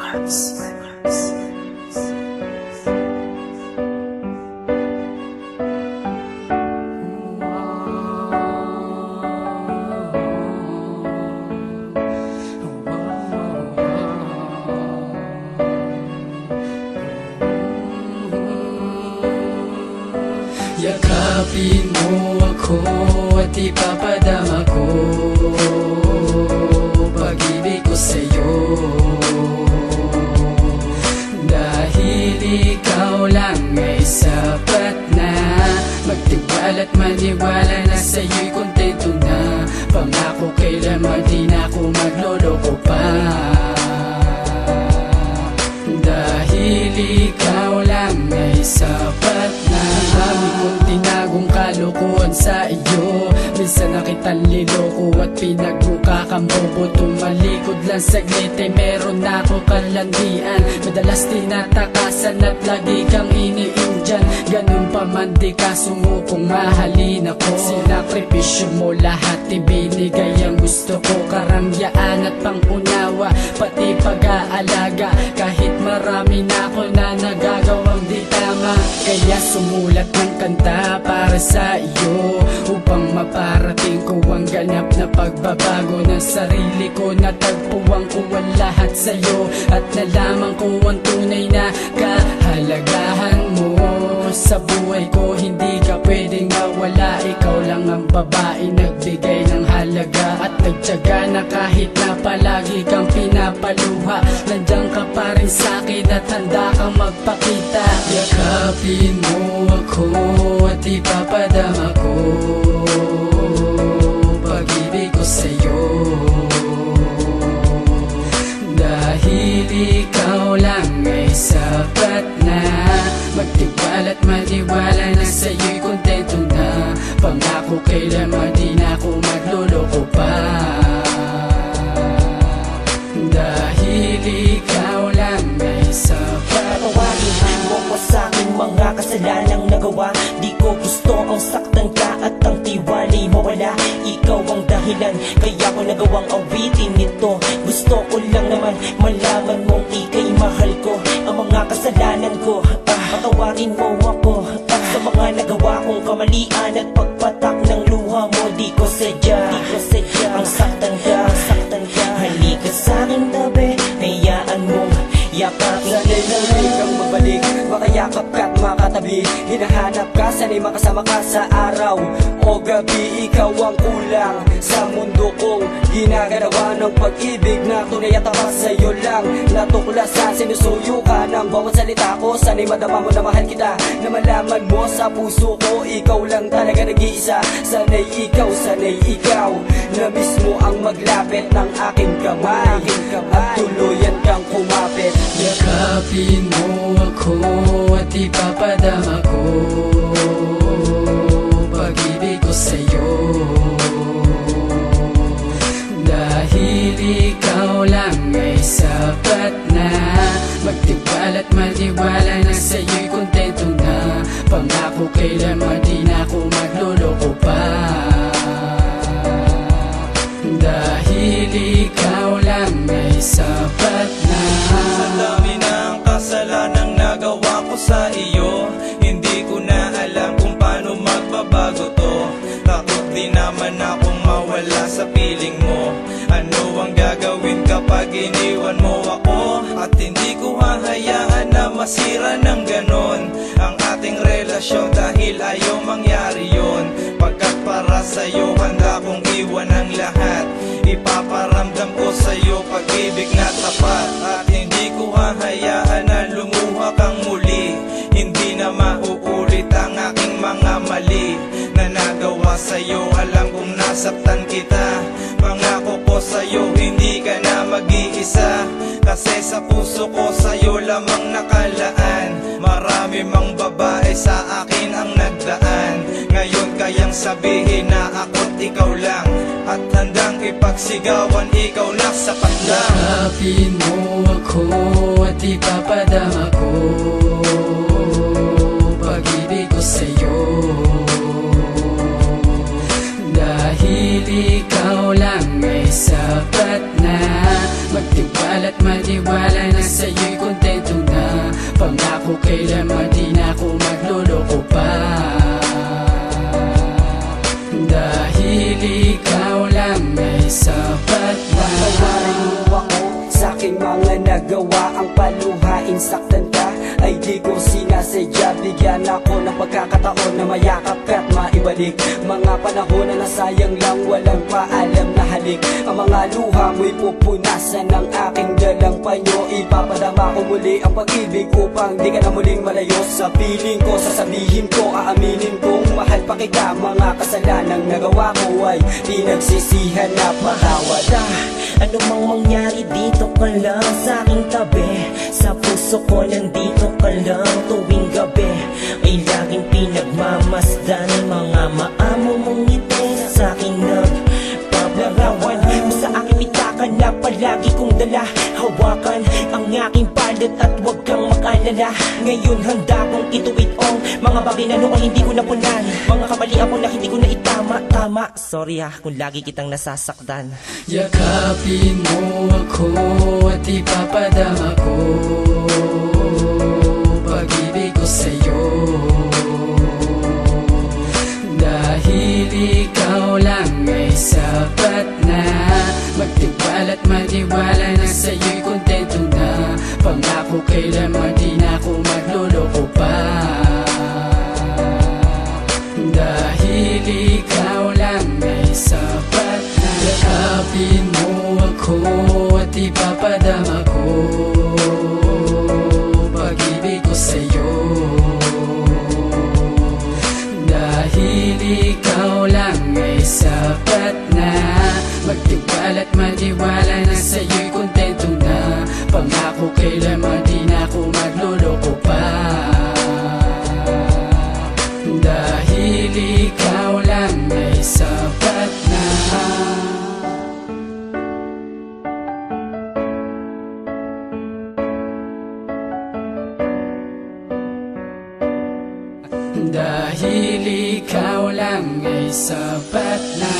Yakapin mo ako at ipapadama ko pag-ibig ko sa'yo, dahil ikaw lang ay sapat na. Magtiwala't maniwala na sa'yo'y kontento na. Pangako kailanman di na ako magloloko pa, dahil ikaw lang ay sapat na. Dami kong tinagong kalokohan sa iyo, minsan na kitang niloko at pinagmukha kang bobo. Tumalikod lang saglit ay meron na ako kalandian. Madalas tinatakasan at lagi kang iniindyan. Ganun pa man di ka sumupong mahalin ako. Sinakripisyo mo lahat, ibinigay ang gusto ko. Karangyaan at pangunawa, pati pag-aalaga. Kahit marami na ako na nagagawang di tama, kaya sumulat ng kanta para sa iyo, upang maparating ko ang ganap na pagbabago ng sarili ko. Natagpuan ko ang lahat sa'yo at nalaman ko ang tunay na kahalagahan mo sa buhay ko. Hindi ka pwedeng mawala, ikaw lang ang babae nagbigay ng halaga at nagtiyaga na kahit na palagi kang pinapaluha. Nandiyan ka pa rin sa'kin at handa kang magpakita. Yakapin mo ako at ipapadama ko pag-ibig ko sa'yo, dahil ikaw lang ay sapat na. Magtiwala't maniwala na sa'yo'y kontento na. Pangako kailanman di na ako magloloko pa, dahil ikaw lang ay sapat. Patawarin mo ko sa'king mga kasalanang nagawa. Di ko gusto ang saktan ka at ang tiwala'y mawala. Ikaw ang dahilan kaya ko nagawang awitin nito. Gusto ko lang naman malaman mong ika'y mahal ko. Ang mga kasalanan ko, patawarin mo ako sa mga nagawa kong kamalian at pagpatak ng luha mo. Di ko sadya ang saktan ka. Halika sa'king tabi, hayaan mong yakapin. Sana'y nalay kang magbalik, makayakap ka't makatabi. Hinahanap ka, sana'y makasama ka sa araw o gabi. Ikaw ang kulang sa mundo kong ginagalawa ng pag-ibig na tunay at tapat sa'yo lang. Natuklasan, sinusuyo ka ng bawat salita ko. Sana'y madama mo na mahal kita, na malaman mo sa puso ko ikaw lang talaga nag-iisa. Sana'y ikaw na mismo ang maglapit ng aking kamay at tuluyan kang kumapit. Yakapin mo ako at ipapadama ko pag-ibig ko sa'yo, dahil ikaw lang ay sapat na. Magtiwala't maniwala na sa'yo'y kontento na. Pangako kailanman di na ako magloloko pa, dahil ikaw lang ay sapat na. Sa dami ng kasalanang nagawa ko sa iyo, hindi ko na alam kung paano magbabago to. Takot din naman akong mawala sa piling mo. Ano ang gagawin kapag iniwan mo ako? At hindi ko hahayaan na masira ng ganon ang ating relasyon, dahil ayaw mangyari yon. Pagkat para sa'yo handa kong iwan ang lahat. Ipaparamdam ko sa'yo pag-ibig na tapat, at hindi ko hahayaan na lumuha kang muli. Hindi na mauulit ang aking mga mali na nagawa sa'yo. Alam kong nasaktan kita, pangako ko sa'yo hindi ka na mag-iisa. Kasi sa puso ko sa'yo lamang nakalaan. Marami mang babae sa akin ang nagdaan. Ngayon kayang sabihin na ako't ikaw lang, at handang ipagsigawan ikaw lang, sapat lang. Yakapin mo ako at ipapadama ko pag-ibig ko sa'yo, dahil ikaw lang ay sapat na. Magtiwala't maniwala na sa'yo ako ng pagkakataon na mayakap ka't maibalik mga panahon na nasayang lang, walang paalam na halik. Ang mga luha mo'y pupunasan ng aking dalang panyo. Ipapadama ko muli ang pag-ibig upang di ka na muling malayo sa piling ko. Sasabihin ko, aaminin kong mahal pa kita. Mga kasalanang nagawa ko ay pinagsisihan na patawad. Ano mang mangyari dito ka lang sa aking tabi. Sa puso ko nandito ka lang tuwing gabi. Ay laging pinagmamasdan mga maamo mong ngiti sa akin nagpapalarawan. Sa aking pitaka na palagi kong dala. Hawakan ang aking palad at huwag kang mag-alala. Ngayon handa kong ituwid ang mga bagay na noon hindi ko napunan. Mga kamalian ko na hindi ko na itama. Sorry kung lagi kitang nasasaktan. Yakapin mo ako at ipapadama ko pag-ibig ko sa'yo. Dahil ikaw lang ay sapat na. Magtiwala at maniwala na sa'yo'y kontento na. Pangako kailanman di na ako magluloko pa. Dahil ikaw lang ay sapat na. Yakapin mo ako at ipapadama ko pag-ibig ko sa'yo. Dahil ikaw lang ay sapat na. Magtiwala at maniwala na sa'yo'y kontento na. Pangako kailanman di na ako magluloko pa. Dahil ikaw lang ay sapat na. Dahil ikaw lang ay sapat na.